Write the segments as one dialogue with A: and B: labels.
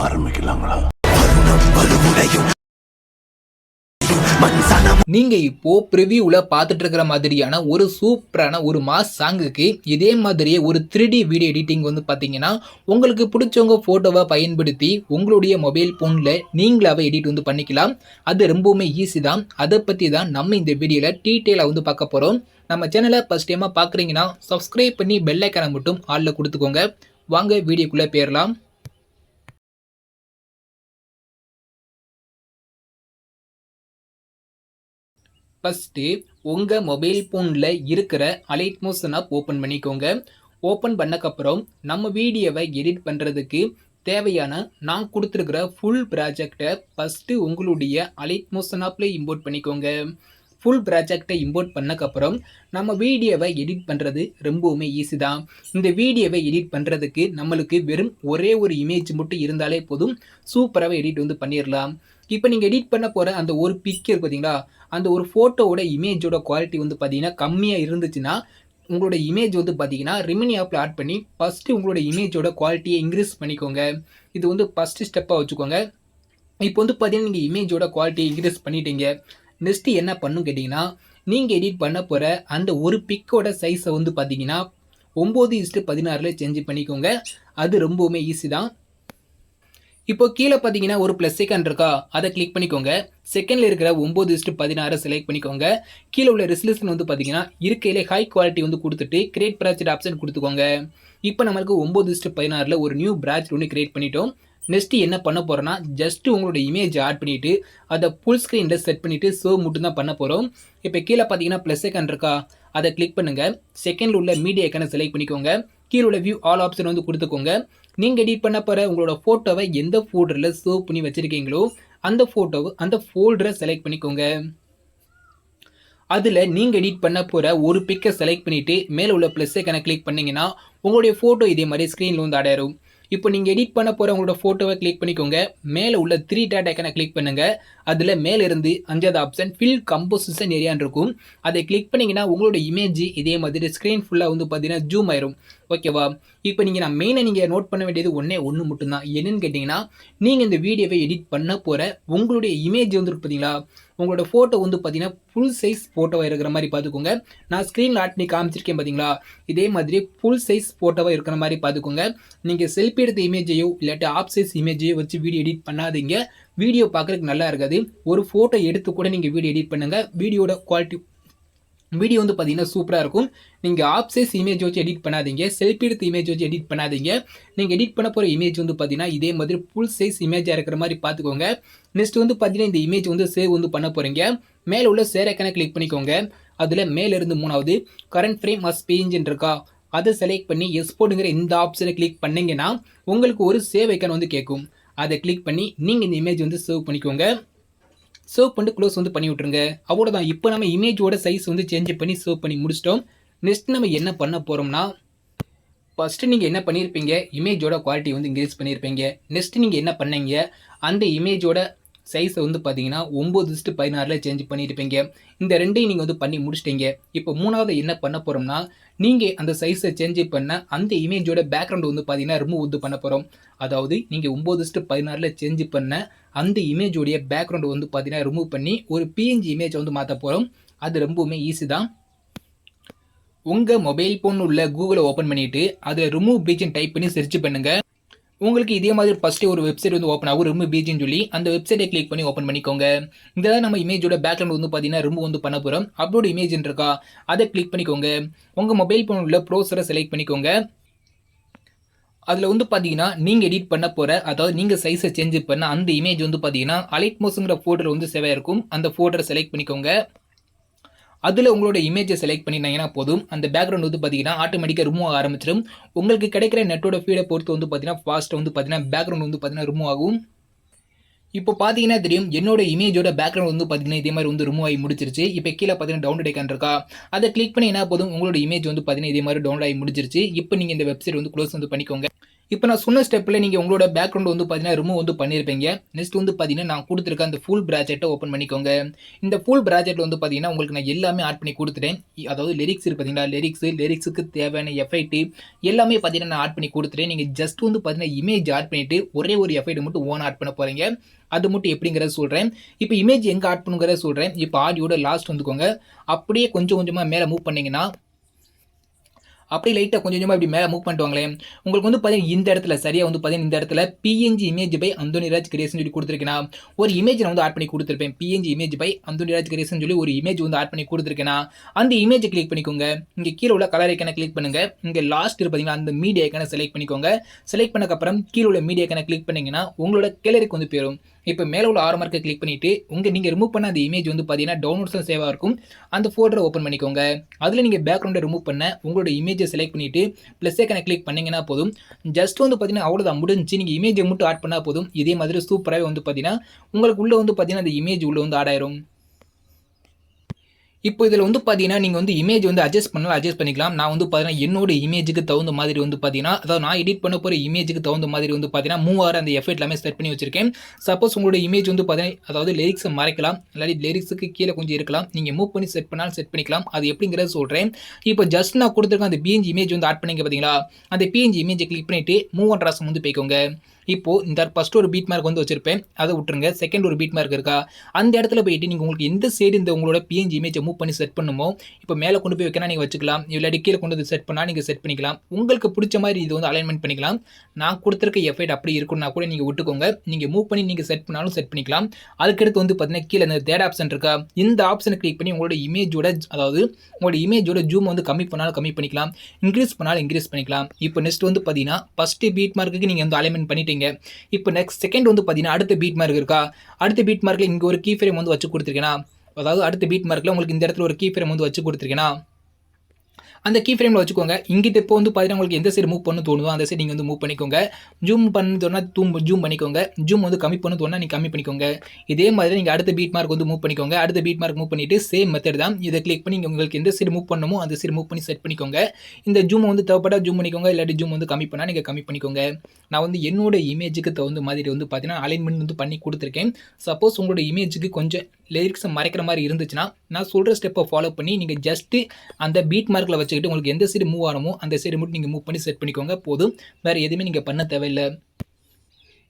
A: ஆரம்பிக்கலாங்களா?
B: நீங்க இப்போ ப்ரிவியூல பார்த்துட்டு இருக்கிற மாதிரியான ஒரு சூப்பரான ஒரு மாஸ் சாங்குக்கு இதே மாதிரியே ஒரு 3D வீடியோ எடிட்டிங் வந்து பார்த்தீங்கன்னா உங்களுக்கு பிடிச்சவங்க ஃபோட்டோவை பயன்படுத்தி உங்களுடைய மொபைல் ஃபோனில் நீங்களாவே எடிட் வந்து பண்ணிக்கலாம். அது ரொம்பவுமே ஈஸி தான். அதை பற்றி தான் நம்ம இந்த வீடியோவில் டீட்டெயிலாக வந்து பார்க்க போகிறோம். நம்ம சேனலை ஃபஸ்ட் டைமாக பார்க்குறீங்கன்னா சப்ஸ்கிரைப் பண்ணி பெல் ஐக்கானை மட்டும் ஆளில் கொடுத்துக்கோங்க. வாங்க வீடியோக்குள்ளே போயிடலாம். ஃபஸ்ட்டு உங்கள் மொபைல் ஃபோனில் இருக்கிற அலைட் மோஷன் ஆப் ஓப்பன் பண்ணிக்கோங்க. ஓப்பன் பண்ணக்கப்புறம் நம்ம வீடியோவை எடிட் பண்ணுறதுக்கு தேவையான நான் கொடுத்துருக்கிற ஃபுல் ப்ராஜெக்டை ஃபஸ்ட்டு உங்களுடைய அலைட் மோஷன் ஆப்பில் இம்போர்ட் பண்ணிக்கோங்க. ஃபுல் ப்ராஜெக்டை இம்போர்ட் பண்ணக்கப்புறம் நம்ம வீடியோவை எடிட் பண்ணுறது ரொம்பவுமே ஈஸி தான். இந்த வீடியோவை எடிட் பண்ணுறதுக்கு நம்மளுக்கு வெறும் ஒரே ஒரு இமேஜ் மட்டும் இருந்தாலே போதும், சூப்பராகவே எடிட் வந்து பண்ணிடலாம். இப்போ நீங்கள் எடிட் பண்ண போகிற அந்த ஒரு பிக் இருக்கு பார்த்தீங்களா, அந்த ஒரு ஃபோட்டோவோட இமேஜோட குவாலிட்டி வந்து பார்த்தீங்கன்னா கம்மியாக இருந்துச்சுன்னா உங்களோட இமேஜ் வந்து பார்த்தீங்கன்னா ரெமினி ஆப்பில் ஆட் பண்ணி ஃபஸ்ட்டு உங்களோட இமேஜோட குவாலிட்டியை இன்க்ரீஸ் பண்ணிக்கோங்க. இது வந்து ஃபஸ்ட்டு ஸ்டெப்பாக வச்சுக்கோங்க. இப்போ வந்து பார்த்தீங்கன்னா நீங்கள் இமேஜோட குவாலிட்டியை இன்க்ரீஸ் பண்ணிட்டீங்க. நெக்ஸ்ட்டு என்ன பண்ணும் கேட்டிங்கன்னா, நீங்கள் எடிட் பண்ண போகிற அந்த ஒரு பிக்கோட சைஸை வந்து பார்த்தீங்கன்னா 9:16 சேஞ்ச் பண்ணிக்கோங்க. அது ரொம்பவுமே ஈஸி தான். இப்போ கீழே பார்த்தீங்கன்னா ஒரு ப்ளஸ் ஐக்கான் இருக்கா, அதை கிளிக் பண்ணிக்கோங்க. செகண்டில் இருக்கிற 9:16 செலக்ட் பண்ணிக்கோங்க. கீழே உள்ள ரெசல்யூஷன் வந்து பார்த்தீங்கன்னா இருக்கையிலே ஹை குவாலிட்டி வந்து கொடுத்துட்டு கிரியேட் ப்ராஜெக்ட் ஆப்ஷன் கொடுத்துக்கோங்க. இப்போ நம்மளுக்கு 9:16 ஒரு நியூ ப்ராஜெக்ட் ஒன்று கிரியேட் பண்ணிட்டோம். நெக்ஸ்ட் என்ன பண்ண போகிறோன்னா, ஜஸ்ட் உங்களோட இமேஜ் ஆட் பண்ணிவிட்டு அதை ஃபுல் ஸ்க்ரீனில் செட் பண்ணிவிட்டு ஷோ மட்டும் தான் பண்ண போகிறோம். இப்போ கீழே பார்த்தீங்கன்னா ப்ளஸ் ஐக்கான் இருக்கா, அதை கிளிக் பண்ணுங்கள். செகண்டில் உள்ள மீடியா ஐக்கானை செலக்ட் பண்ணிக்கோங்க. கீழே உள்ள வியூ ஆல் ஆப்ஷன் வந்து கொடுத்துக்கோங்க. நீங்கள் எடிட் பண்ண போகிற உங்களோட ஃபோட்டோவை எந்த ஃபோல்டரில் சேவ் பண்ணி வச்சுருக்கீங்களோ அந்த ஃபோல்டரை செலக்ட் பண்ணிக்கோங்க. அதில் நீங்கள் எடிட் பண்ண போகிற ஒரு பிக்கை செலக்ட் பண்ணிவிட்டு மேலே உள்ள ப்ளஸ் ஐக்கானை கிளிக் பண்ணிங்கன்னா உங்களுடைய ஃபோட்டோ இதே மாதிரி ஸ்க்ரீனில் வந்து அடையாரும். இப்போ நீங்கள் எடிட் பண்ண போகிற உங்களோட ஃபோட்டோவை கிளிக் பண்ணிக்கோங்க. மேலே உள்ள 3 டாட் ஐக்கானை கிளிக் பண்ணுங்கள். அதில் மேலிருந்து 5வது ஆப்ஷன் ஃபில் கம்போசிஷன் ஏரியான்னு இருக்கும். அதை கிளிக் பண்ணிங்கன்னா உங்களோட இமேஜ் இதே மாதிரி ஸ்க்ரீன் ஃபுல்லாக வந்து பார்த்தீங்கன்னா ஜூம் ஆயிரும். ஓகேவா? இப்போ நான் மெயினாக நீங்கள் நோட் பண்ண வேண்டியது ஒன்று மட்டும்தான். என்னன்னு கேட்டிங்கன்னா, நீங்கள் இந்த வீடியோவை எடிட் பண்ண போகிற உங்களுடைய இமேஜ் வந்து பார்த்தீங்களா, உங்களோட ஃபோட்டோ வந்து பார்த்தீங்கன்னா ஃபுல் சைஸ் ஃபோட்டோவாக இருக்கிற மாதிரி பார்த்துக்கோங்க. நான் ஸ்க்ரீனில் ஆட் பண்ணி காமிச்சிருக்கேன் பார்த்தீங்களா, இதே மாதிரி ஃபுல் சைஸ் ஃபோட்டோவாக இருக்கிற மாதிரி பார்த்துக்கோங்க. நீங்கள் செல்ஃபி எடுத்த இமேஜையோ இல்லாட்டி ஆப் சைஸ் இமேஜையோ வச்சு வீடியோ எடிட் பண்ணாதீங்க. வீடியோ பார்க்குறதுக்கு நல்லா இருக்காது. ஒரு ஃபோட்டோ எடுத்து கூட நீங்கள் வீடியோ எடிட் பண்ணுங்கள். வீடியோ வந்து பார்த்தீங்கன்னா சூப்பராக இருக்கும். நீங்கள் ஆப் சைஸ் இமேஜ் வச்சு எடிட் பண்ணாதீங்க. செல்ஃபி எடுத்த இமேஜ் வச்சு எடிட் பண்ணாதீங்க. நீங்கள் எடிட் பண்ண போகிற இமேஜ் வந்து பார்த்தீங்கன்னா இதே மாதிரி ஃபுல் சைஸ் இமேஜாக இருக்கிற மாதிரி பார்த்துக்கோங்க. நெக்ஸ்ட் வந்து பார்த்தீங்கன்னா இந்த இமேஜ் வந்து சேவ் வந்து பண்ண போகிறீங்க. மேலே உள்ள சேர் ஐக்கானை கிளிக் பண்ணிக்கோங்க. அதில் மேலிருந்து 3வது கரண்ட் ஃப்ரேம் அஸ் பேஜ்ன்னு இருக்கா, அதை செலக்ட் பண்ணி எக்ஸ்போர்ட்டுங்கிற இந்த ஆப்ஷனை கிளிக் பண்ணிங்கன்னா உங்களுக்கு ஒரு சேவ் ஐக்கான் வந்து கேட்கும். அதை கிளிக் பண்ணி நீங்கள் இந்த இமேஜ் வந்து சேவ் பண்ணிக்கோங்க. சேவ் பண்ணிட்டு க்ளோஸ் வந்து பண்ணி விட்ருங்க. அவ்வளோதான். இப்போ நம்ம இமேஜோட சைஸ் வந்து சேஞ்ச் பண்ணி சேவ் பண்ணி முடிச்சிட்டோம். நெக்ஸ்ட் நம்ம என்ன பண்ண போகிறோம்னா, ஃபஸ்ட்டு நீங்கள் என்ன பண்ணியிருப்பீங்க, இமேஜோட குவாலிட்டி வந்து இன்க்ரீஸ் பண்ணியிருப்பீங்க. நெக்ஸ்ட் நீங்கள் என்ன பண்ணீங்க, அந்த இமேஜோட சைஸை வந்து பார்த்தீங்கன்னா 9:16 சேஞ்ச் பண்ணியிருப்பீங்க. இந்த ரெண்டையும் நீங்கள் வந்து பண்ணி முடிச்சிட்டீங்க. இப்போ 3வது என்ன பண்ண போகிறோம்னா, நீங்கள் அந்த சைஸை சேஞ்ச் பண்ண அந்த இமேஜோட பேக்ரவுண்ட் வந்து பார்த்தீங்கன்னா ரிமூவ் வந்து பண்ண போகிறோம். அதாவது நீங்கள் 9:16 சேஞ்ச் பண்ண அந்த இமேஜோடைய பேக்ரவுண்ட் வந்து பார்த்தீங்கன்னா ரிமூவ் பண்ணி ஒரு PNG இமேஜை வந்து மாற்ற போகிறோம். அது ரொம்பவுமே ஈஸி தான். உங்கள் மொபைல் ஃபோன் உள்ள கூகுளை ஓப்பன் பண்ணிவிட்டு அதில் ரிமூவ் பீஜ்னு டைப் பண்ணி சர்ச் பண்ணுங்கள். உங்களுக்கு இதே மாதிரி ஃபஸ்ட்டு ஒரு வெப்சைட் வந்து ஓப்பன் ஆகும், ரிமூவ் பீஜ்னு சொல்லி. அந்த வெப்சைட்டை கிளிக் பண்ணி ஓப்பன் பண்ணிக்கோங்க. இதெல்லாம் நம்ம இமேஜோட பேக்ரவுண்ட் வந்து பார்த்தீங்கன்னா ரிமூவ் வந்து பண்ண போகிறோம். அப்லோட் இமேஜ் இருக்கா, அதை கிளிக் பண்ணிக்கோங்க. உங்கள் மொபைல் ஃபோன் உள்ள ப்ரௌசரை செலக்ட் பண்ணிக்கோங்க. அதில் வந்து பார்த்தீங்கன்னா நீங்கள் எடிட் பண்ண போகிற, அதாவது நீங்கள் சைஸை சேஞ்ச் பண்ண அந்த இமேஜ் வந்து பார்த்தீங்கன்னா அலைட் மோஷன்ங்கிற ஃபோல்டர் வந்து சேவையாக இருக்கும். அந்த ஃபோல்டரை செலக்ட் பண்ணிக்கோங்க. அதில் உங்களோட இமேஜை செலக்ட் பண்ணிங்கன்னா போதும், அந்த பேக்ரவுண்ட் வந்து பார்த்தீங்கன்னா ஆட்டோமேட்டிக்காக ரிமூவ் ஆக ஆரம்பிச்சிடும். உங்களுக்கு கிடைக்கிற நெட்டோட ஃபீடை பொறுத்து வந்து பார்த்தீங்கன்னா ஃபாஸ்ட்டாக வந்து பார்த்தீங்கன்னா பேக்ரவுண்ட் வந்து பார்த்தீங்கன்னா ரிமூவ் ஆகும். இப்போ பார்த்தீங்கன்னா தெரியும், என்னோட இமேஜோட பேக்ரவுண்ட் வந்து பார்த்தீங்கன்னா இதே மாதிரி வந்து ரிமூவ் ஆகி முடிச்சிருச்சு. இப்போ கீழே பார்த்தீங்கன்னா டவுன்லோட் ஐக்கான் இருக்கா, அதை கிளிக் பண்ணி என்ன போதும் உங்களோட இமேஜ் வந்து பார்த்தீங்கன்னா இதே மாதிரி டவுன்லோட் ஆகி முடிச்சிருச்சு. இப்போ நீங்கள் இந்த வெப்சைட் வந்து க்ளோஸ் வந்து பண்ணிக்கோங்க. இப்போ நான் சொன்ன ஸ்டெப்பில் நீங்கள் உங்களோட பேக்ரவுண்ட் வந்து பார்த்தீங்கன்னா ரிமூவ் வந்து பண்ணியிருப்பீங்க. நெக்ஸ்ட் வந்து பார்த்தீங்கன்னா நான் கொடுத்துருக்க அந்த ஃபுல் ப்ராஜெக்ட்டை ஓப்பன் பண்ணிக்கோங்க. இந்த ஃபுல் ப்ராஜெக்ட்டில் வந்து பார்த்தீங்கன்னா உங்களுக்கு நான் எல்லாமே ஆட் பண்ணி கொடுத்துட்டேன். அதாவது லிரிக்ஸ் இருக்கு பார்த்தீங்களா, லிரிக்ஸுக்கு தேவையான எஃபெக்ட் எல்லாமே பார்த்தீங்கன்னா நான் ஆட் பண்ணி கொடுத்துட்டேன். நீங்கள் ஜஸ்ட் வந்து பார்த்தீங்கன்னா இமேஜ் ஆட் பண்ணிவிட்டு ஒரே ஒரு எஃபெக்ட் மட்டும் ஓன் ஆட் பண்ண போகிறீங்க. அது மட்டும் எப்படிங்கிறத சொல்கிறேன். இப்போ இமேஜ் எங்கே ஆட் பண்ணுங்கிறத சொல்கிறேன். இப்போ ஆடியோட லாஸ்ட் வந்துக்கோங்க. அப்படியே கொஞ்சம் கொஞ்சமாக மேலே மூவ் பண்ணிங்கன்னா அப்படியே லைட்டாக கொஞ்சம் கொஞ்சமாக இப்படி மேலே மூவ் பண்ணிட்டு வாங்களேன். உங்களுக்கு வந்து பார்த்தீங்கன்னா இந்த இடத்துல சரியாக வந்து பார்த்தீங்கன்னா இந்த இடத்துல PNG image by Anthonyraj creation சொல்லி கொடுத்துருக்கேன்னா ஒரு இமேஜ் நான் வந்து ஆட் பண்ணி கொடுத்துருப்பேன். PNG image by Anthonyraj creation சொல்லி ஒரு இமேஜ் வந்து ஆட் பண்ணி கொடுத்துருக்கேன்னா அந்த இமேஜை கிளிக் பண்ணிக்கோங்க. இங்கே கீழே உள்ள கலர் ஐக்கானை கிளிக் பண்ணுங்க. இங்கே லாஸ்ட் பார்த்தீங்கன்னா அந்த மீடியா ஐக்கானை செலக்ட் பண்ணிக்கோங்க. செலக்ட் பண்ணக்கப்புறம் கீழே உள்ள மீடியா ஐக்கானை கிளிக் பண்ணிங்கன்னா உங்களோட கேலரிக்கு வந்து போயிடும். இப்போ மேலே உள்ள ஆறு மார்க்கை கிளிக் பண்ணிவிட்டு நீங்கள் ரிமூவ் பண்ண அந்த இமேஜ் வந்து பார்த்தீங்கன்னா டவுன்லோட்ஸில் சேவாக இருக்கும். அந்த ஃபோல்டரை ஓப்பன் பண்ணிக்கோங்க. அதில் நீங்கள் பேக்ரவுண்டை ரிமூவ் பண்ண உங்களோட இமேஜை செலக்ட் பண்ணிவிட்டு ப்ளஸ் ஐக்கானை கிளிக் பண்ணிங்கன்னா போதும். ஜஸ்ட் வந்து பார்த்தீங்கன்னா அவ்வளோதான் முடிஞ்சு. நீங்கள் இமேஜை மட்டும் ஆட் பண்ணால் போதும். இதே மாதிரி சூப்பராகவே வந்து பார்த்தீங்கன்னா உங்களுக்கு உள்ளே வந்து பார்த்தீங்கன்னா அந்த இமேஜ் உள்ளே வந்து ஆட் ஆயிரும். இப்போ இதில் வந்து பார்த்தீங்கன்னா நீங்கள் வந்து இமேஜ் வந்து அட்ஜஸ்ட் பண்ணாலும் அட்ஜஸ்ட் பண்ணிக்கலாம். நான் வந்து பார்த்தீங்கன்னா என்னோட இமேஜுக்கு தகுந்த மாதிரி வந்து பார்த்தீங்கன்னா அதாவது நான் எடிட் பண்ண போகிற இமேஜுக்கு தகுந்த மாதிரி வந்து பார்த்தீங்கன்னா 3000 அந்த எஃபெக்ட் எல்லாமே செட் பண்ணி வச்சிருக்கேன். சப்போஸ் உங்களோட இமேஜ் வந்து பார்த்தீங்கன்னா அதாவது லிரிக்ஸை மறைக்கலாம், இல்லாட்டி லிரிக்ஸுக்கு கீழே கொஞ்சம் இருக்கலாம். நீங்கள் மூவ் பண்ணி செட் பண்ணாலும் செட் பண்ணிக்கலாம். அது எப்படிங்கிறத சொல்கிறேன். இப்போ ஜஸ்ட் நான் கொடுத்துருக்கேன் அந்த பிஎன்ஜி இமேஜ் வந்து ஆட் பண்ணிங்க பார்த்தீங்களா, அந்த பிஎன்ஜி இமேஜை கிளிக் பண்ணிவிட்டு மூவ் அண்ட் ராசம் வந்து போய்க்கோங்க. இப்போ இந்த ஃபர்ஸ்ட் ஒரு பீட் மார்க் வந்து வச்சிருப்பேன், அதை விட்டுருங்க. செகண்ட் ஒரு பீட் மார்க் இருக்கா, அந்த இடத்துல போயிட்டு நீங்கள் உங்களுக்கு எந்த சைடு இந்த உங்களோட பிஎன்ஜி இமேஜை மூவ் பண்ணி செட் பண்ணுமோ, இப்போ மேலே கொண்டு போய் வைக்கனா நீங்கள் வச்சுக்கலாம், இல்லாட்டி கீழே கொண்டு வந்து செட் பண்ணால் நீங்கள் செட் பண்ணிக்கலாம். உங்களுக்கு பிடிச்ச மாதிரி இது வந்து அலைன்மெண்ட் பண்ணிக்கலாம். நான் கொடுத்துருக்க எஃபெக்ட் அப்படி இருக்குன்னா கூட நீங்கள் விட்டுக்கோங்க. நீங்கள் மூவ் பண்ணி நீங்கள் செட் பண்ணாலும் செட் பண்ணிக்கலாம். அதுக்கடுத்து வந்து பார்த்தீங்கன்னா கீழே இந்த தேர்ட் ஆப்ஷன் இருக்கா, இந்த ஆப்ஷனை கிளிக் பண்ணி உங்களோட இமேஜோட அதாவது உங்களோட இமேஜோட ஜூம் வந்து கம்மி பண்ணாலும் கம்மி பண்ணிக்கலாம், இன்க்ரீஸ் பண்ணாலும் இன்க்ரீஸ் பண்ணிக்கலாம். இப்போ நெக்ஸ்ட் வந்து பார்த்தீங்கன்னா ஃபர்ஸ்ட் பீட் மார்க்குக்கு நீங்கள் வந்து அலைன்மெண்ட் பண்ணிட்டீங்க. இப்போ நெக்ஸ்ட் செகண்ட் வந்து பார்த்தீங்கன்னா அடுத்த பீட் மார்க் இருக்கா, அடுத்த பீட் மார்க்கில் இங்கே ஒரு கீ ஃப்ரேம் வந்து வச்சு கொடுத்துருக்கேன்னா, அதாவது அடுத்த பீட் மார்க்கில் உங்களுக்கு இந்த இடத்துல ஒரு கீ ஃப்ரேம் வந்து வச்சு கொடுத்துருக்கேன்னா அந்த கீ ஃப்ரேமில் வச்சுக்கோங்க. இங்கிட்ட இப்போ வந்து பார்த்தீங்கன்னா உங்களுக்கு எந்த சைடு மூவ் பண்ண தோணுதோ அந்த சைடு நீங்கள் வந்து மூவ் பண்ணிக்கோங்க. ஜூம் பண்ண தோணுனா ஜூம் பண்ணிக்கோங்க. ஜூம் வந்து கம்மி பண்ண தோணுனா நீங்கள் கம்மி பண்ணிக்கோங்க. இதே மாதிரி நீங்கள் அடுத்த பீட் மார்க் வந்து மூவ் பண்ணிக்கோங்க. அடுத்த பீட் மார்க் மூவ் பண்ணிவிட்டு சேம் மெத்தட் தான். இதை கிளிக் பண்ணி உங்களுக்கு எந்த சைடு மூவ் பண்ணணுமோ அந்த சைடு மூவ் பண்ணி செட் பண்ணிக்கோங்க. இந்த ஜூம் வந்து தேவைப்பட்டா ஜூம் பண்ணிக்கோங்க, இல்லாட்டி ஜூம் வந்து கம்மி பண்ணால் நீங்கள் கம்மி பண்ணிக்கோங்க. நான் வந்து என்னோட இமேஜுக்கு தகுந்த மாதிரி வந்து பார்த்தீங்கன்னா அலைன்மெண்ட் வந்து பண்ணி கொடுத்துருக்கேன். சப்போஸ் உங்களோட இமேஜுக்கு கொஞ்சம் லிரிக்ஸை மறைக்கிற மாதிரி இருந்துச்சுன்னா நான் சொல்கிற ஸ்டெப்பை ஃபாலோ பண்ணி நீங்கள் ஜஸ்ட்டு அந்த பீட் மார்க்கில் வச்சுக்கிட்டு உங்களுக்கு எந்த சைடு மூவ் ஆகணுமோ அந்த சைடு மட்டும் நீங்கள் மூவ் பண்ணி செட் பண்ணிக்கோங்க போதும். வேறு எதுவுமே நீங்கள் பண்ண தேவையில்லை.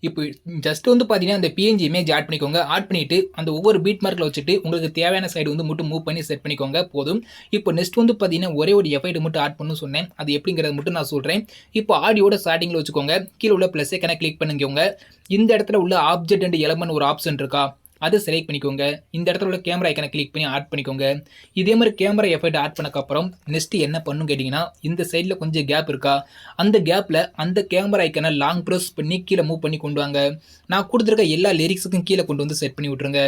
B: இப்போ ஜஸ்ட் வந்து பார்த்தீங்கன்னா அந்த பிஎன்ஜி இமேஜ் ஆட் பண்ணிக்கோங்க. ஆட் பண்ணிவிட்டு அந்த ஒவ்வொரு பீட் மார்க்கில் வச்சுட்டு உங்களுக்கு தேவையான சைடு வந்து மட்டும் மூவ் பண்ணி செட் பண்ணிக்கோங்க போதும். இப்போ நெக்ஸ்ட் வந்து பார்த்தீங்கன்னா ஒரே ஒரு எஃபெக்ட் மட்டும் ஆட் பண்ணணும்னு சொன்னேன், அது எப்படிங்கிறது மட்டும் நான் சொல்கிறேன். இப்போ ஆடியோட ஸ்டார்டிங்கில் வச்சுக்கோங்க. கீழே உள்ள ப்ளஸ் ஐக்கானை கிளிக் பண்ணிக்கோங்க. இந்த இடத்துல உள்ள ஆப்ஜெக்ட் அண்ட் எலமெண்ட் ஒரு ஆப்ஷன் இருக்கா, அதை செலக்ட் பண்ணிக்கோங்க. இந்த இடத்துல உள்ள கேமரா ஐக்கனை கிளிக் பண்ணி ஆட் பண்ணிக்கோங்க. இதே மாதிரி கேமரா எஃபெக்ட் ஆட் பண்ணக்கப்புறம் நெக்ஸ்ட் என்ன பண்ணும் கேட்டிங்கன்னா இந்த சைடில் கொஞ்சம் கேப் இருக்கா, அந்த கேப்பில் அந்த கேமரா ஐக்கனை லாங் ப்ரெஸ் பண்ணி கீழே மூவ் பண்ணி கொண்டு வாங்க. நான் கொடுத்துருக்க எல்லா லிரிக்ஸுக்கும் கீழே கொண்டு வந்து செட் பண்ணி விட்ருங்க.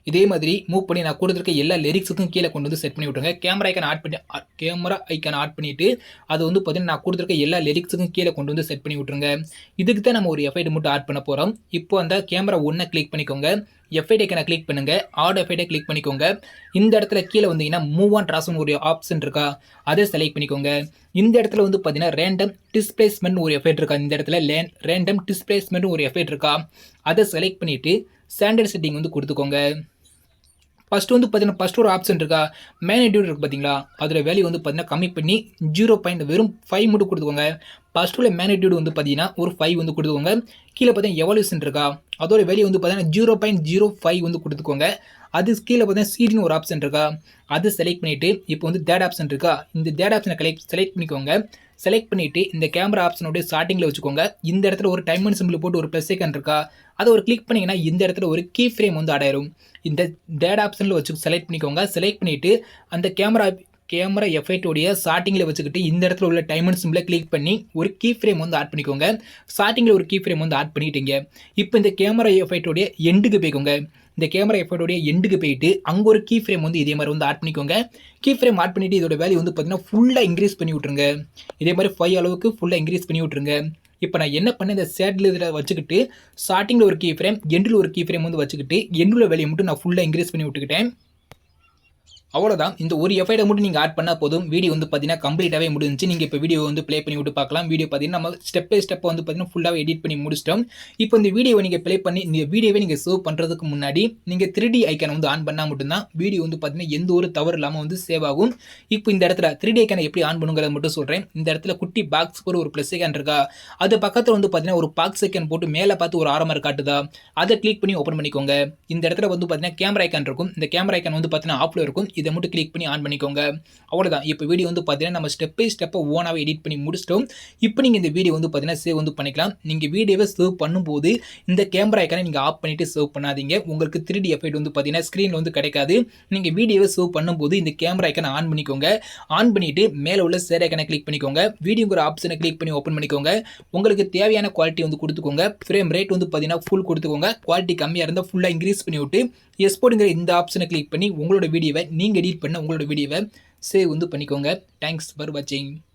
B: இதே மாதிரி மூவ் பண்ணி நான் கொடுத்துருக்க எல்லா லிரிக்ஸுக்கும் கீழே கொண்டு வந்து செட் பண்ணி விட்ருங்க. கேமரா ஐக்கான் ஆட் பண்ணிவிட்டு அது வந்து பார்த்தீங்கன்னா நான் கொடுத்துருக்க எல்லா லிரிக்ஸுக்கும் கீழே கொண்டு வந்து செட் பண்ணி விட்ருங்க. இதுக்கு தான் நம்ம ஒரு எஃபெக்ட் மட்டும் ஆட் பண்ண போகிறோம். இப்போ அந்த கேமரா ஒன்றை கிளிக் பண்ணிக்கோங்க. எஃபெக்ட் ஐக்கனை கிளிக் பண்ணுங்க. ஆட் எஃபெக்டை கிளிக் பண்ணிக்கோங்க. இந்த இடத்துல கீழே வந்தீங்கன்னா மூவ் ஆன் ட்ராஸ்னு ஒரு ஆப்ஷன் இருக்கா, அதை செலக்ட் பண்ணிக்கோங்க. இந்த இடத்துல வந்து பார்த்தீங்கன்னா ரேண்டம் டிஸ்பிளேஸ்மெண்ட் ஒரு எஃபெக்ட் இருக்கா, இந்த இடத்துல ரேண்டம் டிஸ்பிளேஸ்மெண்ட் ஒரு எஃபெக்ட் இருக்கா, அதை செலக்ட் பண்ணிவிட்டு ஸ்டாண்டர்ட் செட்டிங் வந்து கொடுத்துக்கோங்க. ஃபஸ்ட்டு வந்து பார்த்தீங்கன்னா ஃபஸ்ட் ஒரு ஆப்ஷன் இருக்கா, மேக்னிட்யூட் இருக்குது பார்த்தீங்களா, அதில் வேல்யூ வந்து பார்த்தீங்கன்னா கம்மி பண்ணி 0. வெறும் 5 மட்டும் கொடுத்துக்கோங்க. ஃபஸ்ட்டு உள்ள மேக்னிட்யூட் வந்து பார்த்தீங்கன்னா ஒரு 5 வந்து கொடுத்துக்கோங்க. கீழே பார்த்தீங்கன்னா எவல்யூஷன் இருக்கா, அதோட வேல்யூ வந்து பார்த்தீங்கன்னா 0.05 வந்து கொடுத்துக்கோங்க. அது கீழே பார்த்தீங்கன்னா சீட்னு ஒரு ஆப்ஷன் இருக்கா, அது செலக்ட் பண்ணிவிட்டு இப்போ வந்து தேர்ட் ஆப்ஷன் இருக்கா, இந்த தேர்ட் ஆப்ஷனை செலக்ட் பண்ணிக்கோங்க. செலக்ட் பண்ணிவிட்டு இந்த கேமரா ஆப்ஷனோட ஸ்டார்டிங்கில் வச்சுக்கோங்க. இந்த இடத்துல ஒரு டைம் அண்ட் சிம்பிள் போட்டு ஒரு ப்ளஸ் ஐக்கான் இருக்கா, அதை ஒரு கிளிக் பண்ணிங்கன்னா இந்த இடத்துல ஒரு கீ ஃப்ரேம் வந்து ஆடாயிரும். இந்த தேர்ட் ஆப்ஷனில் வச்சு செலக்ட் பண்ணிக்கோங்க. செலக்ட் பண்ணிவிட்டு அந்த கேமரா எஃபெக்டோடைய ஸ்டார்டிங்கில் வச்சுக்கிட்டு இந்த இடத்துல உள்ள டைம் அண்ட் சிம்பிளை கிளிக் பண்ணி ஒரு கீ ஃப்ரேம் வந்து ஆட் பண்ணிக்கோங்க. ஸ்டார்டிங்கில் ஒரு கீ ஃப்ரேம் வந்து ஆட் பண்ணிட்டீங்க. இப்போ இந்த கேமரா எஃபெக்டோடைய எண்டுக்கு போய்க்கோங்க. இந்த கேமரா எஃபெக்டோடைய எண்டுக்கு போயிட்டு அங்கே ஒரு கீ ஃப்ரேம் வந்து இதே மாதிரி வந்து ஆட் பண்ணிக்கோங்க. கீ ஃப்ரேம் ஆட் பண்ணிவிட்டு இதோட வேல்யூ வந்து பார்த்தீங்கன்னா ஃபுல்லாக இன்க்ரீஸ் பண்ணி விட்ருங்க. இதே மாதிரி 5 அளவுக்கு ஃபுல்லாக இன்க்ரீஸ் பண்ணி விட்ருங்க. இப்போ நான் என்ன பண்ணேன், இந்த சேட்டில் இதில் வச்சுக்கிட்டு ஸ்டார்டிங்கில் ஒரு கீ ஃப்ரேம், எண்டில் ஒரு கீ ஃப்ரேம் வந்து வச்சுக்கிட்டு எண்டில் வேல்யூ மட்டும் நான் ஃபுல்லாக இன்க்ரீஸ் பண்ணி விட்டுக்கிட்டேன். அவ்வளோதான். இந்த ஒரு எஃபெக்ட்ட மட்டும் நீங்க ஆட் பண்ணா போதும். வீடியோ வந்து பார்த்தீங்கன்னா, கம்ப்ளீட்டாவே முடிஞ்சுச்சு. நீங்க இப்ப வீடியோ வந்து ப்ளே பண்ணி விட்டு பார்க்கலாம். வீடியோ பார்த்தீங்கன்னா, நம்ம ஸ்டெப் பை ஸ்டெப்பா வந்து பார்த்தீங்கன்னா, ஃபுல்லாவே எடிட் பண்ணி முடிச்சுட்டோம். இப்போ இந்த வீடியோவ நீங்க ப்ளே பண்ணி, இந்த வீடியோவ நீங்க சேவ் பண்றதுக்கு முன்னாடி, நீங்க 3D ஐகான வந்து ஆன் பண்ணா மட்டும் தான், வீடியோ வந்து பார்த்தீங்கன்னா, எந்த ஒரு தவறு இல்லாம வந்து சேவ் ஆகும். இப்போ இந்த இடத்துல 3D ஐகான எப்படி ஆன் பண்ணுங்கிறத மட்டும் சொல்றேன். இந்த இடத்துல குட்டி பாக்ஸ் போல ஒரு பிளஸ் ஐகான் இருக்கா? அது பக்கத்துல வந்து பார்த்தீங்கன்னா, ஒரு பாக்ஸ் ஐகான் போட்டு மேல பார்த்து ஒரு ஆரோ மார்க் காட்டுதா? அத கிளிக் பண்ணி ஓப்பன் பண்ணிக்கோங்க. இந்த இடத்துல வந்து பார்த்தீங்கன்னா, கேமரா ஐகான் இருக்கும். இந்த கேமரா ஐகான் வந்து பார்த்தீங்கன்னா, ஆஃப்ல இருக்கும். இத மட்டும் கிளிக் பண்ணி ஆன் பண்ணிக்கோங்க. அவ்வளோதான். இப்போ வீடியோ வந்து பார்த்தீங்கன்னா, நம்ம ஸ்டெப் பை ஸ்டெப்பா ஓனாவே எடிட் பண்ணி முடிச்சிட்டோம். இப்போ நீங்க இந்த வீடியோ வந்து பார்த்தீங்கன்னா, சேவ் வந்து பண்ணிக்கலாம். நீங்க வீடியோவ சேவ் பண்ணும்போது, இந்த கேமரா ஐகானை நீங்க ஆஃப் பண்ணிட்டு சேவ் பண்ணாதீங்க. உங்களுக்கு 3D எஃபெக்ட் வந்து பார்த்தீங்கன்னா, ஸ்க்ரீன்ல வந்து கிடைக்காது. நீங்க வீடியோவ சேவ் பண்ணும்போது, இந்த கேமரா ஐகான ஆன் பண்ணிக்கோங்க. ஆன் பண்ணிட்டு மேல உள்ள ஷேர் ஐகான கிளிக் பண்ணிக்கோங்க. வீடியோங்கிற ஆப்ஷன கிளிக் பண்ணி ஓப்பன் பண்ணிக்கோங்க. உங்களுக்கு தேவையான குவாலிட்டி வந்து குடுத்துக்கோங்க. ஃப்ரேம் ரேட் வந்து பார்த்தீங்கன்னா, ஃபுல் குடுத்துக்கோங்க. குவாலிட்டி கம்மியா இருந்தா ஃபுல்லா இன்கிரீஸ் பண்ணி விட்டு, எக்ஸ்போர்ட்ங்கிற இந்த ஆப்ஷன கிளிக் பண்ணி உங்களோட வீடியோவ நீங்க எடிட் பண்ண உங்களோட வீடியோவ சேவ் வந்து பண்ணிக்கோங்க. தேங்க்ஸ் ஃபார் வாட்சிங்.